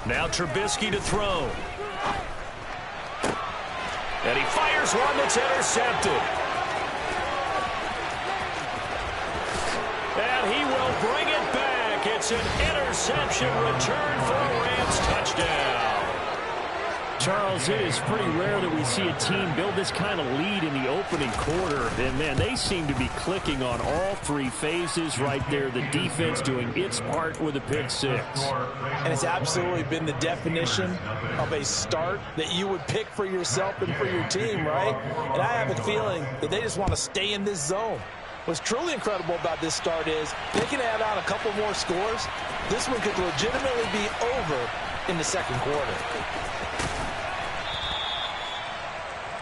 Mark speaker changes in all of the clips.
Speaker 1: Now Trubisky to throw. And he fires one that's intercepted. And he will bring it back. It's an interception return for a Rams touchdown.
Speaker 2: Charles, it is pretty rare that we see a team build this kind of lead in the opening quarter. And, man, they seem to be clicking on all three phases right there. The defense doing its part with a pick six.
Speaker 3: And it's absolutely been the definition of a start that you would pick for yourself and for your team, right? And I have a feeling that they just want to stay in this zone. What's truly incredible about this start is they can add on a couple more scores. This one could legitimately be over in the second quarter.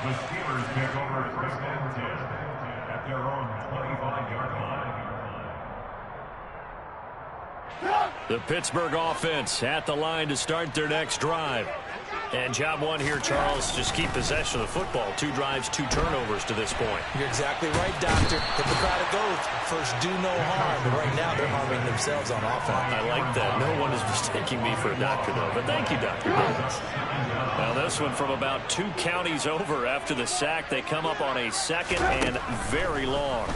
Speaker 4: The Steelers pick over first and 10 at their own 25-yard line.
Speaker 1: The Pittsburgh offense at the line to start their next drive. And job one here, Charles, just keep possession of the football. 2 drives, 2 turnovers to this point.
Speaker 3: You're exactly right, Doctor. Hippocratic oath. First, do no harm. But right now, they're harming themselves on offense.
Speaker 1: I like that. No one is mistaking me for a doctor, though. But thank you, Dr. Davis. Now, this one from about 2 counties over after the sack. They come up on a second and very long.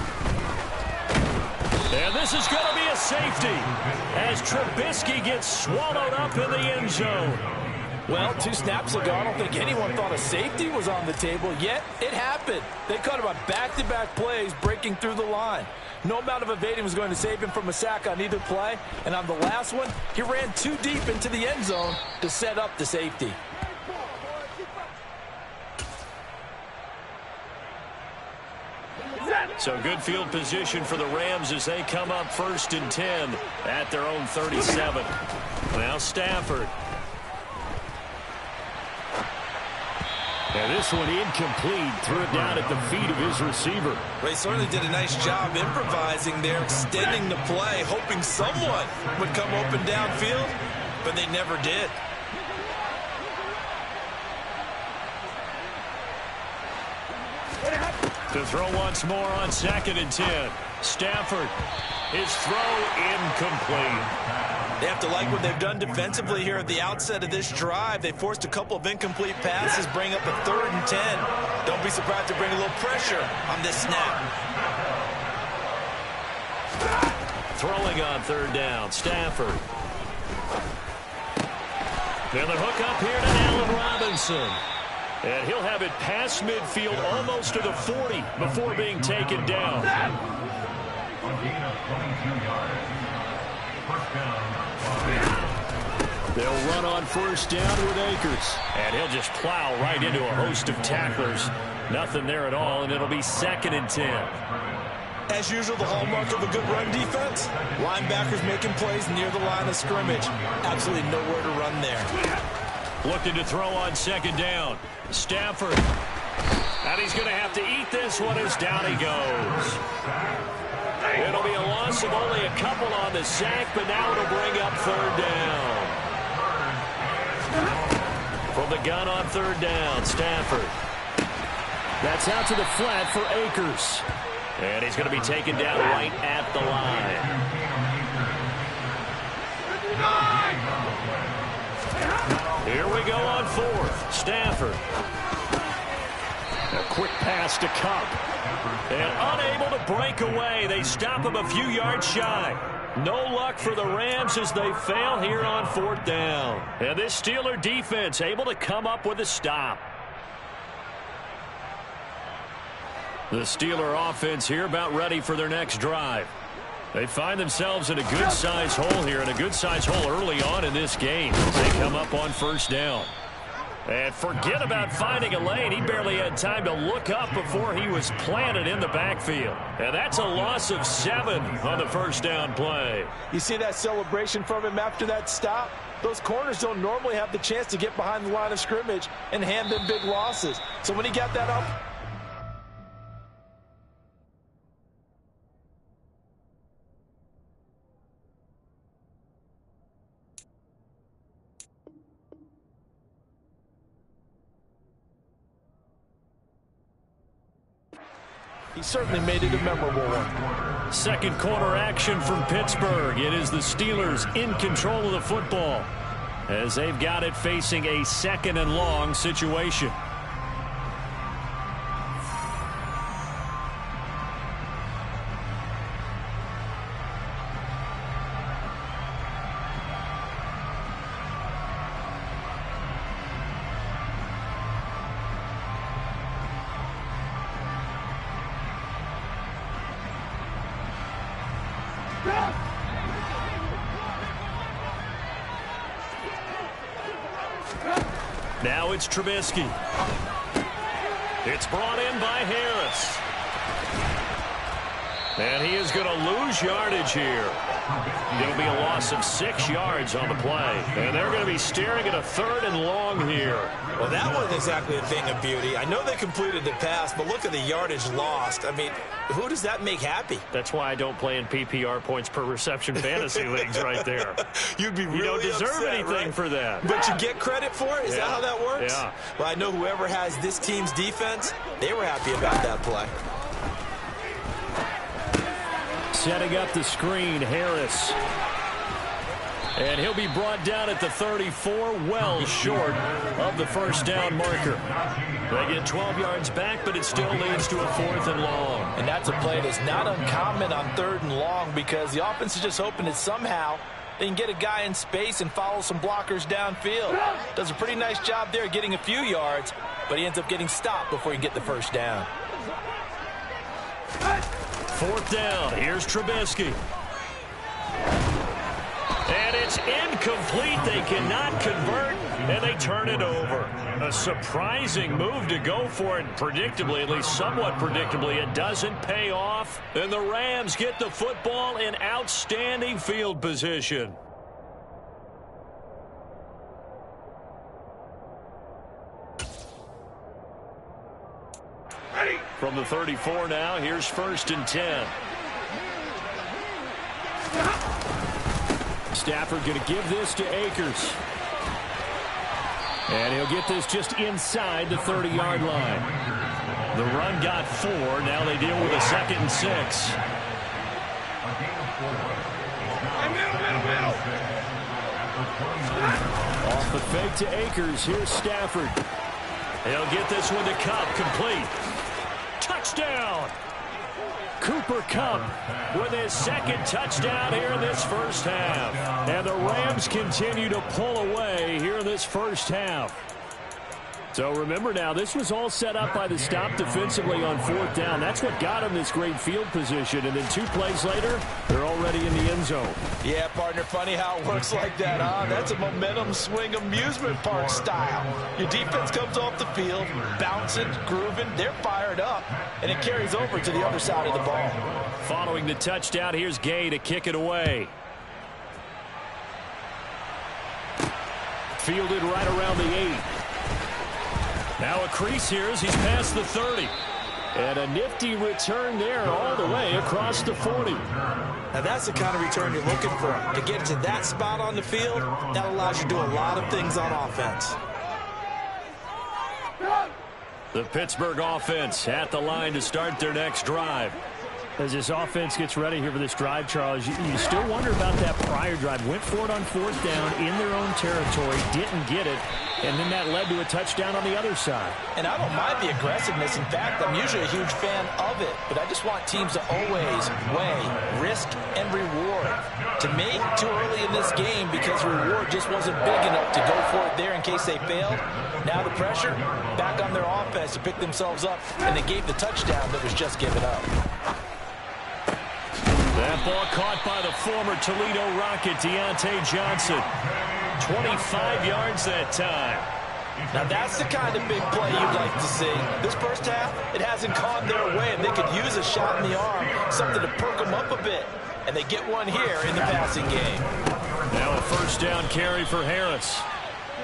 Speaker 1: And this is going to be a safety as Trubisky gets swallowed up in the end zone.
Speaker 3: Well, 2 snaps ago, I don't think anyone thought a safety was on the table, yet it happened. They caught him on back-to-back plays breaking through the line. No amount of evading was going to save him from a sack on either play, and on the last one, he ran too deep into the end zone to set up the safety.
Speaker 1: So good field position for the Rams as they come up 1st and 10 at their own 37. Now Stafford.
Speaker 2: And this one incomplete. Threw it down at the feet of his receiver.
Speaker 3: They certainly did a nice job improvising there, extending the play, hoping someone would come open downfield, but they never did.
Speaker 1: To throw once more on 2nd and 10. Stafford, his throw incomplete.
Speaker 3: They have to like what they've done defensively here at the outset of this drive. They forced a couple of incomplete passes, bring up a 3rd and 10. Don't be surprised to bring a little pressure on this snap.
Speaker 1: Throwing on 3rd down, Stafford. Then the hook up here to Allen Robinson. And he'll have it past midfield almost to the 40 before being taken down.
Speaker 2: They'll run on 1st down with Akers.
Speaker 1: And he'll just plow right into a host of tacklers. Nothing there at all, and it'll be 2nd and 10.
Speaker 3: As usual, the hallmark of a good run defense, linebackers making plays near the line of scrimmage. Absolutely nowhere to run there.
Speaker 1: Looking to throw on 2nd down. Stafford. And he's going to have to eat this one as down he goes. It'll be a loss of only a couple on the sack, but now it'll bring up 3rd down. From the gun on 3rd down, Stafford.
Speaker 2: That's out to the flat for Akers.
Speaker 1: And he's going to be taken down right at the line. Here we go on 4th. Stafford.
Speaker 2: A quick pass to Kupp.
Speaker 1: And unable to break away. They stop him a few yards shy. No luck for the Rams as they fail here on 4th down. And this Steeler defense able to come up with a stop. The Steeler offense here about ready for their next drive. They find themselves in a good-sized hole here, and a good-sized hole early on in this game as they come up on 1st down. And forget about finding a lane. He barely had time to look up before he was planted in the backfield. And that's a loss of 7 on the 1st down play.
Speaker 3: You see that celebration from him after that stop? Those corners don't normally have the chance to get behind the line of scrimmage and hand them big losses. So when he got that up, he certainly made it a memorable one.
Speaker 1: Second quarter action from Pittsburgh. It is the Steelers in control of the football. as they've got it facing a 2nd and long situation. Now it's Trubisky. It's brought in by Harris. And he is going to lose yardage here. It'll be a loss of 6 yards on the play. And they're going to be staring at a 3rd and long here.
Speaker 3: Well, that wasn't exactly a thing of beauty. I know they completed the pass, but look at the yardage lost. I mean, who does that make happy?
Speaker 2: That's why I don't play in PPR points per reception fantasy leagues right there.
Speaker 3: You'd be really
Speaker 2: You don't deserve
Speaker 3: upset,
Speaker 2: anything
Speaker 3: right?
Speaker 2: for that.
Speaker 3: But you get credit for it? Is that how that works?
Speaker 2: Yeah.
Speaker 3: Well, I know whoever has this team's defense, they were happy about that play.
Speaker 2: Setting up the screen, Harris. And he'll be brought down at the 34, well short of the 1st down marker. They get 12 yards back, but it still leads to a 4th and long.
Speaker 3: And that's a play that's not uncommon on 3rd and long because the offense is just hoping that somehow they can get a guy in space and follow some blockers downfield. Does a pretty nice job there getting a few yards, but he ends up getting stopped before he can get the 1st down.
Speaker 1: 4th down. Here's Trubisky. And it's incomplete. They cannot convert, and they turn it over. A surprising move to go for it. Predictably, at least somewhat predictably, it doesn't pay off. And the Rams get the football in outstanding field position. From the 34 now, here's 1st and 10.
Speaker 2: Stafford going to give this to Akers. And he'll get this just inside the 30-yard line.
Speaker 1: The run got 4. Now they deal with a 2nd and 6.
Speaker 2: Off the fake to Akers. Here's Stafford.
Speaker 1: He'll get this one to Kupp, complete. Touchdown!
Speaker 2: Cooper Kupp
Speaker 1: With his 2nd touchdown here in this 1st half.
Speaker 2: And the Rams continue to pull away here in this 1st half. So remember now, this was all set up by the stop defensively on 4th down. That's what got him this great field position. And then 2 plays later, they're already in the end zone.
Speaker 3: Yeah, partner, funny how it works like that, huh? That's a momentum swing amusement park style. Your defense comes off the field, bouncing, grooving, they're fired up, and it carries over to the other side of the ball.
Speaker 1: Following the touchdown, here's Gay to kick it away.
Speaker 2: Fielded right around the 8.
Speaker 1: Now a crease here as he's past the 30.
Speaker 2: And a nifty return there all the way across the 40.
Speaker 3: Now that's the kind of return you're looking for. To get to that spot on the field, that allows you to do a lot of things on offense.
Speaker 1: The Pittsburgh offense at the line to start their next drive.
Speaker 2: As this offense gets ready here for this drive, Charles, you still wonder about that prior drive. Went for it on 4th down in their own territory, didn't get it, and then that led to a touchdown on the other side.
Speaker 3: And I don't mind the aggressiveness. In fact, I'm usually a huge fan of it, but I just want teams to always weigh risk and reward. To me, too early in this game because the reward just wasn't big enough to go for it there in case they failed. Now the pressure back on their offense to pick themselves up, and they gave the touchdown that was just given up.
Speaker 1: That ball caught by the former Toledo Rocket, Deontay Johnson. 25 yards that time.
Speaker 3: Now that's the kind of big play you'd like to see. This 1st half, it hasn't gone their way, and they could use a shot in the arm, something to perk them up a bit. And they get one here in the passing game.
Speaker 1: Now a 1st down carry for Harris.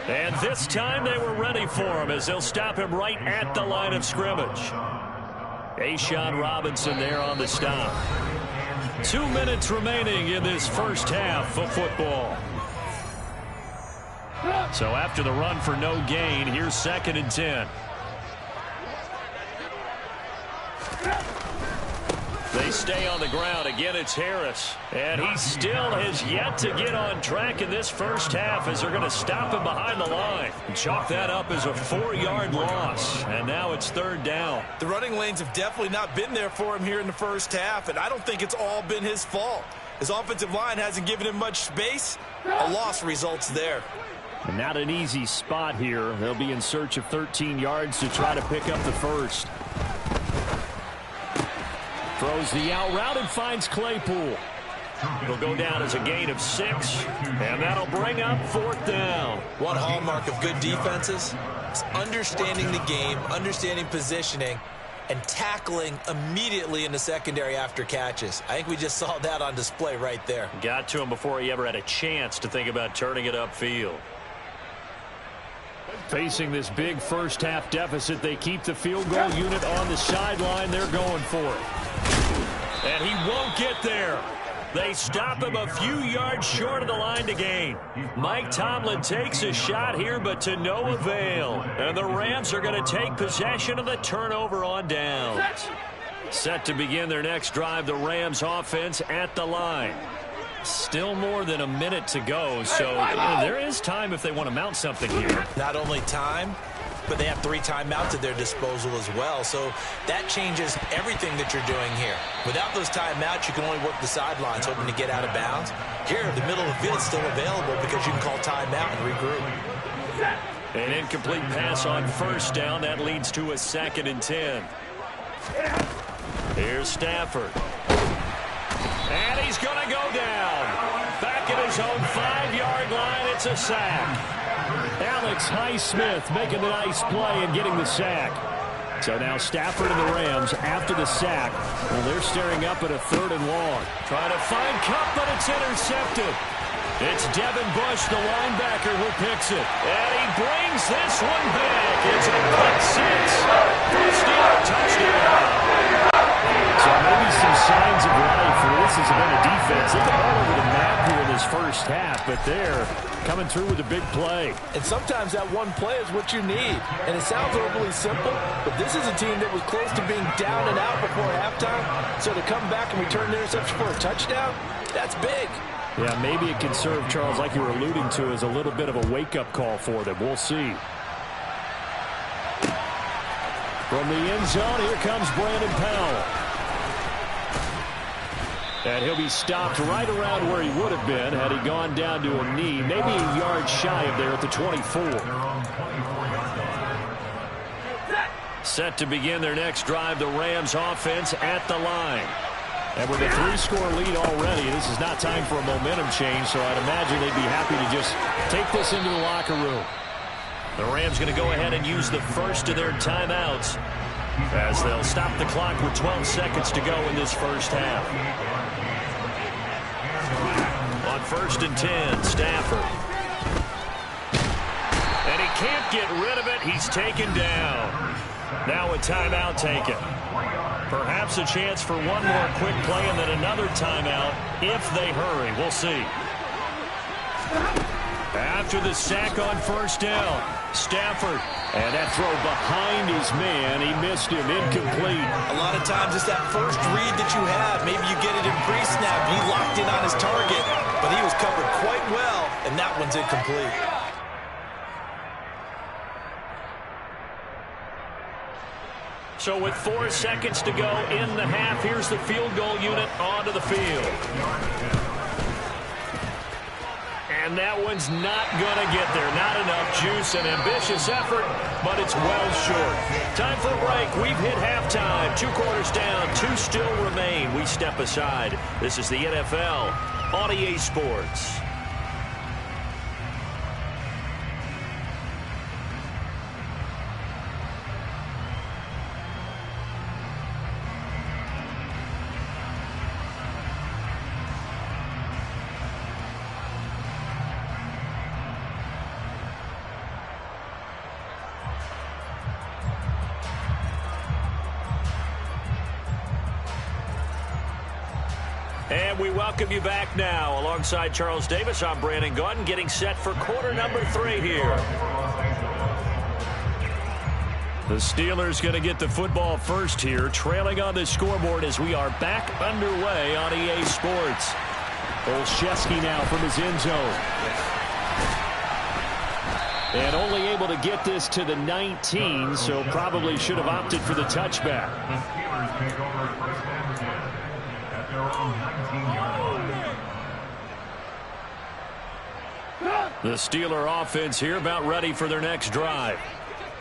Speaker 1: And this time they were ready for him as they'll stop him right at the line of scrimmage. A'Shawn Robinson there on the stop. 2 minutes remaining in this 1st half of football. So after the run for no gain, here's 2nd and 10. They stay on the ground. Again, it's Harris. And he still has yet to get on track in this first half as they're going to stop him behind the line. And chalk that up as a 4-yard loss. And now it's third down.
Speaker 3: The running lanes have definitely not been there for him here in the first half, and I don't think it's all been his fault. His offensive line hasn't given him much space. A loss results there.
Speaker 2: And not an easy spot here. They'll be in search of 13 yards to try to pick up the first. Throws the out route and finds Claypool. It'll go down as a gain of 6, and that'll bring up fourth down.
Speaker 3: One hallmark of good defenses is understanding the game, understanding positioning, and tackling immediately in the secondary after catches. I think we just saw that on display right there.
Speaker 1: Got to him before he ever had a chance to think about turning it upfield.
Speaker 2: Facing this big first half deficit, they keep the field goal unit on the sideline. They're going for it.
Speaker 1: And he won't get there. They stop him a few yards short of the line to gain. Mike Tomlin takes a shot here, but to no avail. And the Rams are going to take possession of the turnover on downs. Set to begin their next drive, the Rams offense at the line. Still more than a minute to go, so there is time if they want to mount something here.
Speaker 3: Not only time, but they have 3 timeouts at their disposal as well. So that changes everything that you're doing here. Without those timeouts, you can only work the sidelines, hoping to get out of bounds. Here, the middle of the field is still available because you can call timeout and regroup.
Speaker 1: An incomplete pass on first down. That leads to a 2nd and 10. Here's Stafford. And he's going to go down. Back at his own 5-yard line, it's a sack.
Speaker 2: Alex Highsmith making a nice play and getting the sack. So now Stafford and the Rams after the sack. Well, they're staring up at a 3rd and long.
Speaker 1: Trying to find Kupp, but it's intercepted. It's Devin Bush, the linebacker, who picks it. And he brings this one back. It's a quick 6 for a Steeler touchdown.
Speaker 2: So maybe some signs of life for this has been a defense. They've been all over the map here in this first half, but they're coming through with a big play.
Speaker 3: And sometimes that one play is what you need. And it sounds overly simple, but this is a team that was close to being down and out before halftime. So to come back and return the interception for a touchdown, that's big.
Speaker 2: Yeah, maybe it can serve, Charles, like you were alluding to, as a little bit of a wake-up call for them. We'll see. From the end zone, here comes Brandon Powell. And he'll be stopped right around where he would have been had he gone down to a knee, maybe a yard shy of there at the 24. Set to begin their next drive, the Rams offense at the line. And with a 3-score lead already, this is not time for a momentum change, so I'd imagine they'd be happy to just take this into the locker room.
Speaker 1: The Rams going to go ahead and use the first of their timeouts as they'll stop the clock with 12 seconds to go in this first half. On 1st and 10, Stafford. And he can't get rid of it. He's taken down. Now a timeout taken. Perhaps a chance for one more quick play and then another timeout if they hurry. We'll see. After the sack on 1st down, Stafford. And that throw behind his man. He missed him. Incomplete.
Speaker 3: A lot of times it's that first read that you have. Maybe you get it in pre-snap. He locked in on his target, but he was covered quite well, and that one's incomplete.
Speaker 1: So with 4 seconds to go in the half, here's the field goal unit onto the field. And that one's not going to get there. Not enough juice. An ambitious effort, but it's well short. Time for a break. We've hit halftime. 2 quarters down. 2 still remain. We step aside. This is the NFL on EA Sports. And we welcome you back now. Alongside Charles Davis, I'm Brandon Gaudin, getting set for quarter number 3 here. The Steelers going to get the football first here, trailing on the scoreboard as we are back underway on EA Sports.
Speaker 2: Olszewski now from his end zone. And only able to get this to the 19, so probably should have opted for the touchback.
Speaker 4: The Steelers take over first and 10 at their own 19-yard line.
Speaker 1: The Steeler offense here about ready for their next drive.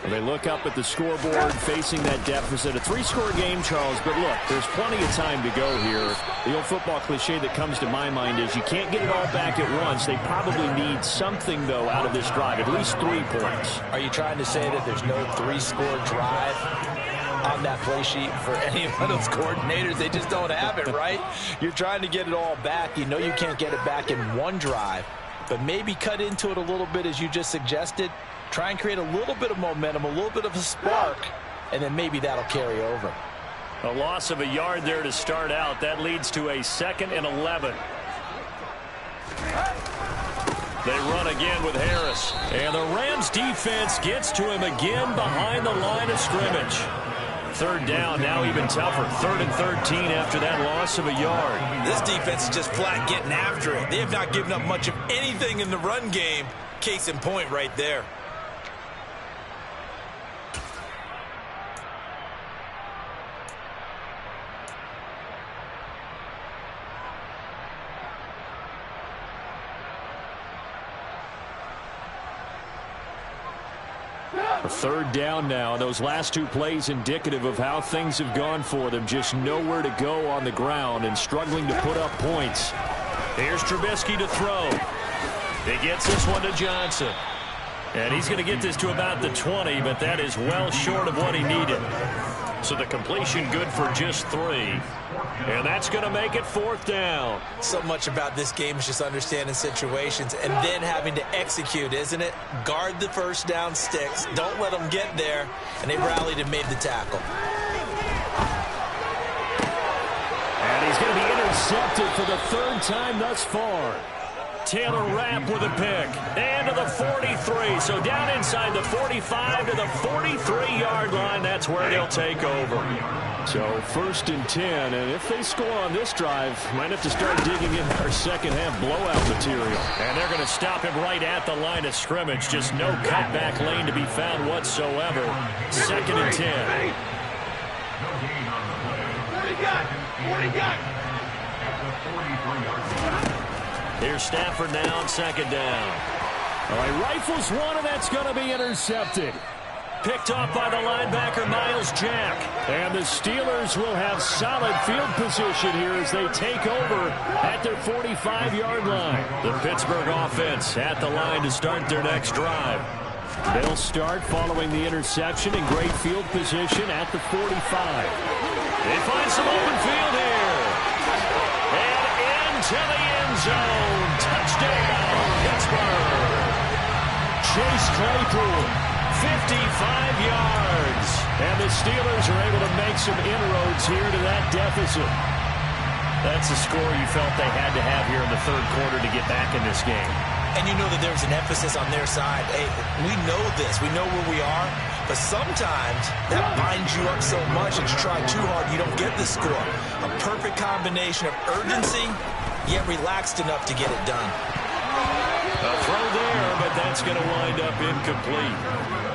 Speaker 2: They look up at the scoreboard facing that deficit. A 3-score game, Charles, but look, there's plenty of time to go here. The old football cliche that comes to my mind is you can't get it all back at once. They probably need something, though, out of this drive, at least 3 points.
Speaker 3: Are you trying to say that there's no 3-score drive on that play sheet for any of those coordinators? They just don't have it, right? You're trying to get it all back. You know you can't get it back in one drive, but maybe cut into it a little bit as you just suggested. Try and create a little bit of momentum, a little bit of a spark, and then maybe that'll carry over.
Speaker 1: A loss of a yard there to start out. That leads to a 2nd and 11. They run again with Harris. And the Rams defense gets to him again behind the line of scrimmage. 3rd down, now even tougher. 3rd and 13 after that loss of a yard.
Speaker 3: This defense is just flat getting after it. They have not given up much of anything in the run game. Case in point right there.
Speaker 2: A 3rd down now. Those last 2 plays indicative of how things have gone for them. Just nowhere to go on the ground and struggling to put up points.
Speaker 1: Here's Trubisky to throw. He gets this one to Johnson. And he's going to get this to about the 20, but that is well short of what he needed. So the completion good for just 3. And that's going to make it 4th down.
Speaker 3: So much about this game is just understanding situations and then having to execute, isn't it? Guard the first down sticks. Don't let them get there. And they rallied and made the tackle.
Speaker 2: And he's going to be intercepted for the 3rd time thus far.
Speaker 1: Taylor Rapp with a pick. And to the 43. So down inside the 45 to the 43-yard line. That's where they'll take over.
Speaker 2: So 1st and 10. And if they score on this drive, might have to start digging in our second-half blowout material.
Speaker 1: And they're going to stop him right at the line of scrimmage. Just no cutback lane to be found whatsoever. 2nd and 10.
Speaker 4: What do you got? At the 43-yard line.
Speaker 1: Here's Stafford now on 2nd down.
Speaker 2: All right, rifles one, and that's going to be intercepted.
Speaker 1: Picked off by the linebacker, Miles Jack.
Speaker 2: And the Steelers will have solid field position here as they take over at their 45-yard line.
Speaker 1: The Pittsburgh offense at the line to start their next drive.
Speaker 2: They'll start following the interception in great field position at the 45.
Speaker 1: They find some open field here. And into the end zone. Touchdown, Pittsburgh.
Speaker 2: Chase Claypool,
Speaker 1: 55 yards.
Speaker 2: And the Steelers are able to make some inroads here to that deficit.
Speaker 1: That's a score you felt they had to have here in the 3rd quarter to get back in this game.
Speaker 3: And you know that there's an emphasis on their side. Hey, we know this. We know where we are. But sometimes that binds you up so much that you try too hard, you don't get the score. A perfect combination of urgency, yet relaxed enough to get it done.
Speaker 1: A throw there, but that's going to wind up incomplete.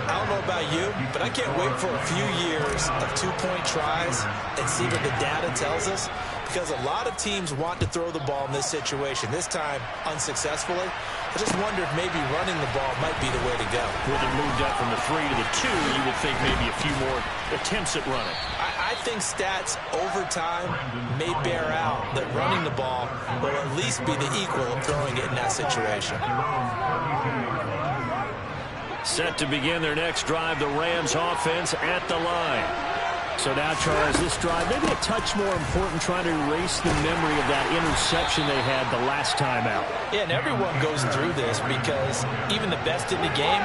Speaker 3: I don't know about you, but I can't wait for a few years of 2-point tries and see what the data tells us, because a lot of teams want to throw the ball in this situation, this time unsuccessfully. I just wonder if maybe running the ball might be the way to go.
Speaker 1: With it moved up from the 3 to the 2, you would think maybe a few more attempts at running.
Speaker 3: I think stats over time may bear out that running the ball will at least be the equal of throwing it in that situation.
Speaker 1: Set to begin their next drive, the Rams offense at the line.
Speaker 2: So now, Charles, this drive maybe a touch more important, trying to erase the memory of that interception they had the last time out.
Speaker 3: Yeah, and everyone goes through this because even the best in the game,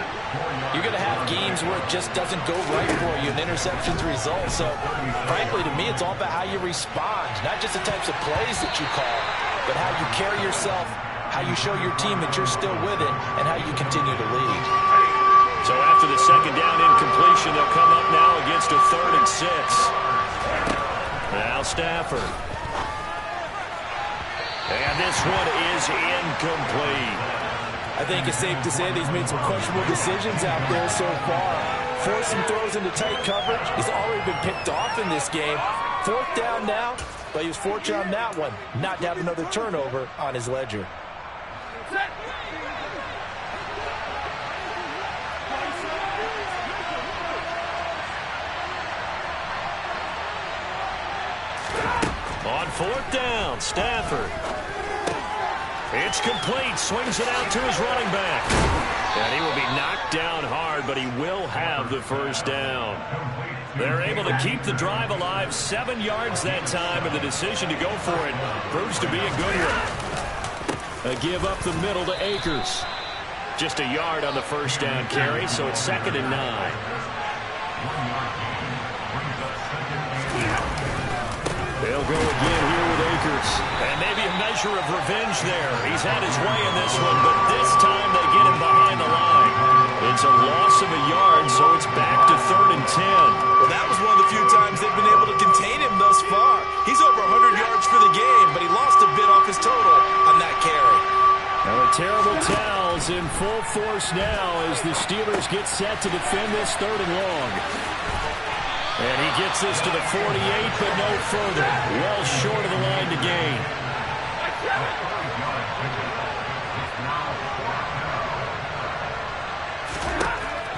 Speaker 3: you're going to have games where it just doesn't go right for you, and interceptions result. So, frankly, to me, it's all about how you respond, not just the types of plays that you call, but how you carry yourself, how you show your team that you're still with it, and how you continue to lead.
Speaker 1: So after after the second down incompletion. They'll come up now against a 3rd and 6. Now Stafford. And this one is incomplete.
Speaker 3: I think it's safe to say that he's made some questionable decisions out there so far. Forced some throws into tight coverage. He's already been picked off in this game. 4th down now, but he was fortunate on that one not to have another turnover on his ledger.
Speaker 1: On 4th down, Stafford. It's complete. Swings it out to his running back. And he will be knocked down hard, but he will have the 1st down. They're able to keep the drive alive. 7 yards that time, and the decision to go for it proves to be a good one. A give up the middle to Akers. Just a yard on the 1st down carry, so it's 2nd and 9. They'll go again here with Akers. And maybe a measure of revenge there. He's had his way in this one, but this time they get him behind the line. It's a loss of a yard, so it's back to 3rd and 10.
Speaker 3: Well, that was one of the few times they've been able to contain him thus far. He's over 100 yards for the game, but he lost a bit off his total on that carry.
Speaker 2: Now the terrible towels in full force now as the Steelers get set to defend this 3rd and long.
Speaker 1: And he gets this to the 48, but no further. Well short of the line to gain.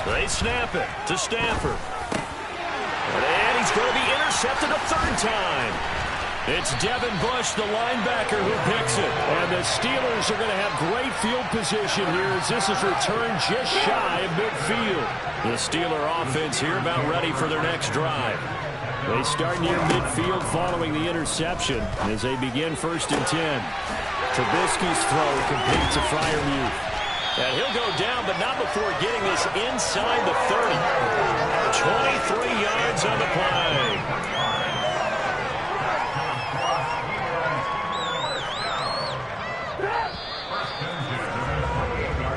Speaker 1: They snap it to Stafford. And he's going to be intercepted a 3rd time. It's Devin Bush, the linebacker, who picks it.
Speaker 2: And the Steelers are going to have great field position here as this is returned just shy of midfield.
Speaker 1: The Steeler offense here about ready for their next drive.
Speaker 2: They start near midfield following the interception as they begin 1st and 10. Trubisky's throw complete to Freiermuth.
Speaker 1: And he'll go down, but not before getting this inside the 30. 23 yards on the play.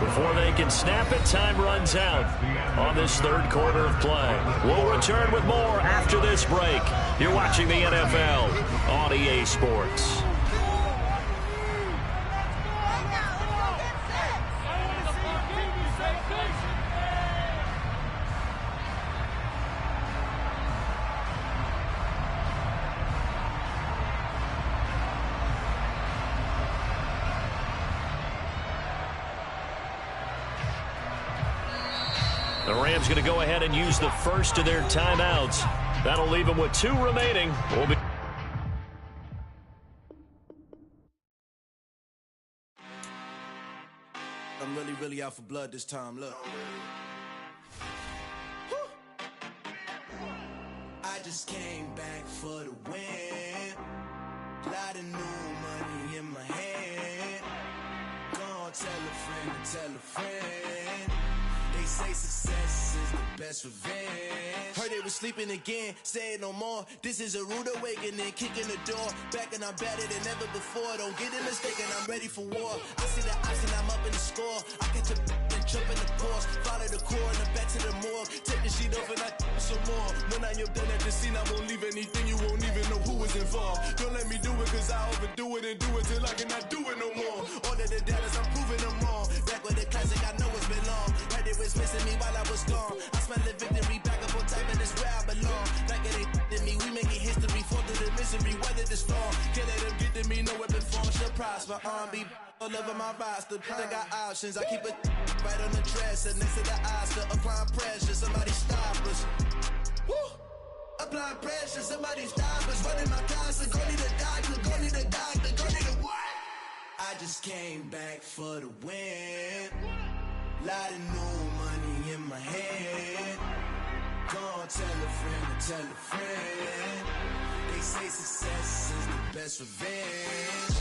Speaker 1: Before they can snap it, time runs out on this 3rd quarter of play. We'll return with more after this break. You're watching the NFL on EA Sports. The Rams going to go ahead and use the first of their timeouts. That'll leave them with 2 remaining.
Speaker 5: I'm really out for blood this time. Look. I just came back for the win. Lot of new money in my hand. Gonna tell a friend to tell a friend. They say success is the best revenge. Heard they was sleeping again, say it no more. This is a rude awakening, kicking the door. Back and I'm better than ever before. Don't get it mistaken, I'm ready for war. I see the option, I'm up in the score. I catch a and jump in the course. Follow the core and the back to the morgue. Take the sheet off and I some more. When I am done at the scene, I won't leave anything. You won't even know who is involved. Don't let me do it, cause I overdo it and do it till I cannot do it no more. All of the data, I'm proving them wrong. Back with the classic, I know it's been long. Heard it was missing me while I was gone. I smell the victory back up on top, and it's where I belong. Like it ain't to me, we making history. Fall through the misery, weather the storm. Can't let them get to me, no weapon form shall prosper. R&B all over my roster. I got options, I keep it right on the dresser. Next to the Oscar, applying pressure. Somebody stop us. Woo! Applying pressure, somebody stop us. Running my closet, go need a doctor, go need a doctor, go need a what? I just came back for the win. Lot of new money in my hand. Gonna tell a friend to tell a friend. They say success is the best revenge.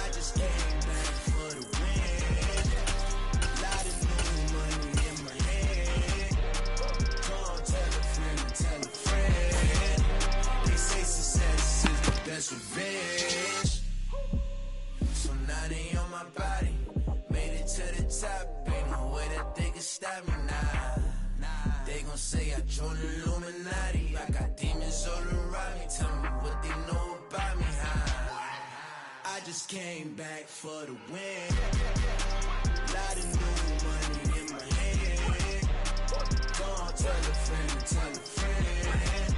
Speaker 5: I just came back for the win. Lot of new money in my hand. Gonna tell a friend to tell a friend. They say success is the best revenge. So now they on my body. Made it to the top, ain't no way that they can stop me now. say I joined the Illuminati. I got demons all around me. Tell me what they know about me. I just came back for the win. Lot of new money in my hand. Gonna tell a friend, tell a friend.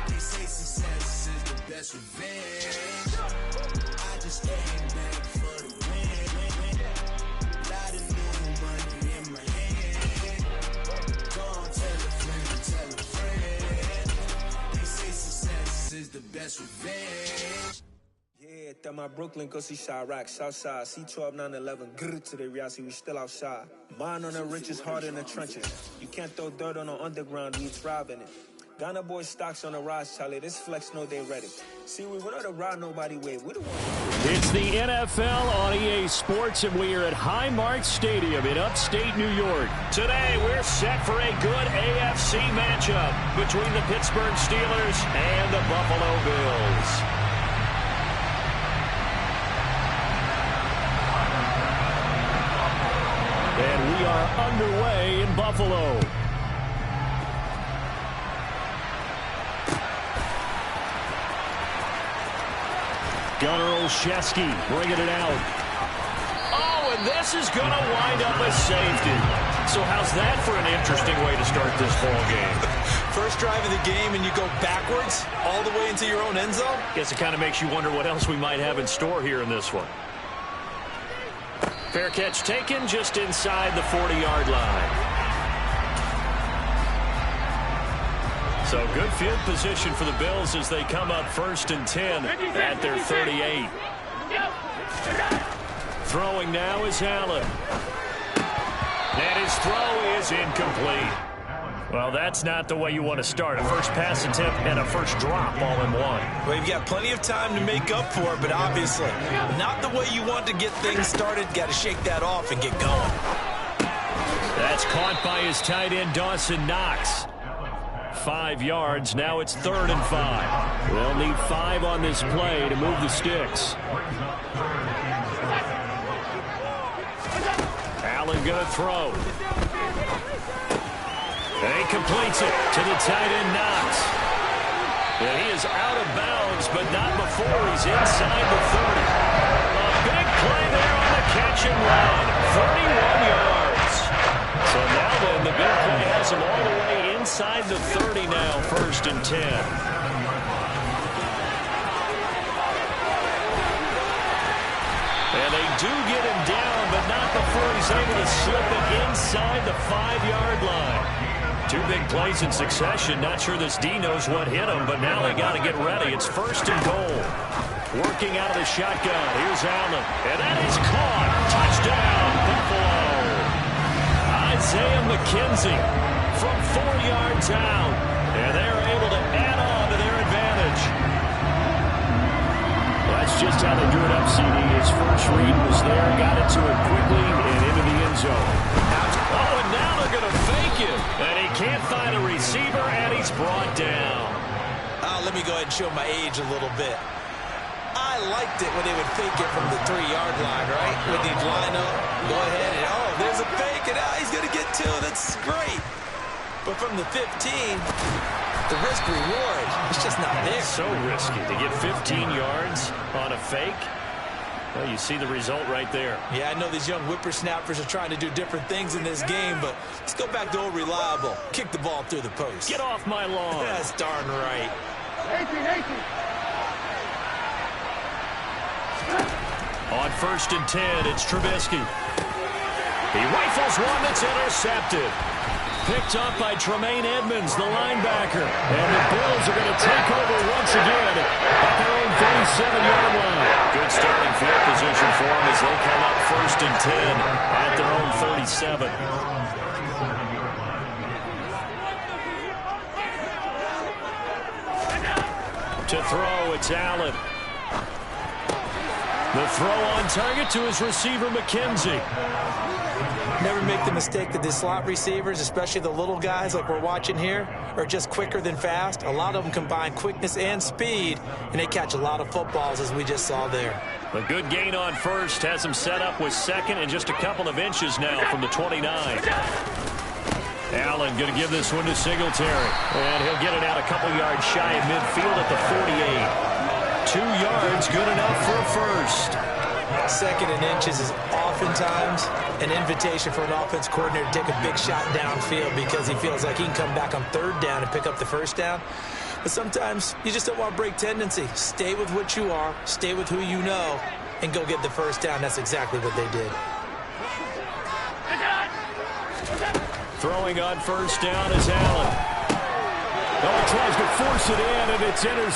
Speaker 5: They say success is the best revenge. I just came back for the win. Lot of new money in my hand. Gonna tell a friend. They say success is the best revenge.
Speaker 6: Yeah, that my Brooklyn, go see Chirac, Southside, C12, 911, grrr to the reality, we still outside. Mine on the riches, hard in the trenches. You can't throw dirt on the underground, we thrive in it. Ghana boys stocks on the rise, Charlie, this flex know they ready. See, we without a ride, nobody wave, we the one.
Speaker 2: It's the NFL on EA Sports, and we are at Highmark Stadium in upstate New York.
Speaker 1: Today, we're set for a good AFC matchup between the Pittsburgh Steelers and the Buffalo Bills.
Speaker 2: And we are underway in Buffalo. Gunnar Olszewski bringing it out.
Speaker 1: Oh, and this is going to wind up a safety. So how's that for an interesting way to start this ball game?
Speaker 3: First drive of the game and you go backwards all the way into your own end zone?
Speaker 1: Guess it kind of makes you wonder what else we might have in store here in this one. Fair catch taken just inside the 40-yard line. So good field position for the Bills as they come up 1st and 10 at their 38. Throwing now is Allen. And his throw is incomplete. Well, that's not the way you want to start. A first pass attempt and a first drop all in one.
Speaker 3: Well, you've got plenty of time to make up for it, but obviously not the way you want to get things started. Got to shake that off and get going.
Speaker 1: That's caught by his tight end, Dawson Knox. 5 yards. Now it's 3rd and 5.
Speaker 2: They'll need 5 on this play to move the sticks.
Speaker 1: Allen going to throw. And he completes it to the tight end, Knox. And he is out of bounds, but not before he's inside the 30. A big play there on the catch and run. 31 yards. So now then, the big play has him all the way inside the 30 now, 1st and 10. And they do get him down, but not before he's able to slip it inside the 5-yard line. 2 big plays in succession. Not sure this D knows what hit him, but now they got to get ready. It's 1st and goal. Working out of the shotgun. Here's Allen. And that is caught. Touchdown, Buffalo. Isaiah McKenzie from 4 yards out. And they're able to add on to their advantage.
Speaker 2: That's just how they drew it up, CD. His first read was there, got it to him quickly, and into the end zone.
Speaker 1: Oh, and now they're going to fake it. And he can't find a receiver, and he's brought down.
Speaker 3: Let me go ahead and show my age a little bit. I liked it when they would fake it from the 3-yard line, right? When they'd line up, go ahead, and there's a fake, and he's going to get 2. That's great. But from the 15, the risk-reward, it's just not there.
Speaker 1: So risky to get 15 yards on a fake. Well, you see the result right there.
Speaker 3: Yeah, I know these young whippersnappers are trying to do different things in this game, but let's go back to old reliable. Kick the ball through the post.
Speaker 1: Get off my lawn.
Speaker 3: That's darn right.
Speaker 1: On 1st and 10, it's Trubisky. He rifles one that's intercepted. Picked up by Tremaine Edmonds, the linebacker. And the Bills are going to take over once again at their own 37-yard line. Good starting field position for them as they come up 1st and 10 at their own 37. To throw, it's Allen. The throw on target to his receiver, McKenzie.
Speaker 3: Never make the mistake that the slot receivers, especially the little guys like we're watching here, are just quicker than fast. A lot of them combine quickness and speed, and they catch a lot of footballs, as we just saw there.
Speaker 1: A good gain on 1st has him set up with 2nd and just a couple of inches now from the 29. Allen Allen going to give this one to Singletary.
Speaker 2: And he'll get it out a couple yards shy of midfield at the 48.
Speaker 1: 2 yards, good enough for a first.
Speaker 3: 2nd and inches is oftentimes an invitation for an offense coordinator to take a big shot downfield because he feels like he can come back on 3rd down and pick up the first down. But sometimes you just don't want to break tendency. Stay with what you are, stay with who you know, and go get the first down. That's exactly what they did.
Speaker 1: Throwing on first down is Allen. Oh, he tries to force it in, and it's intercepted.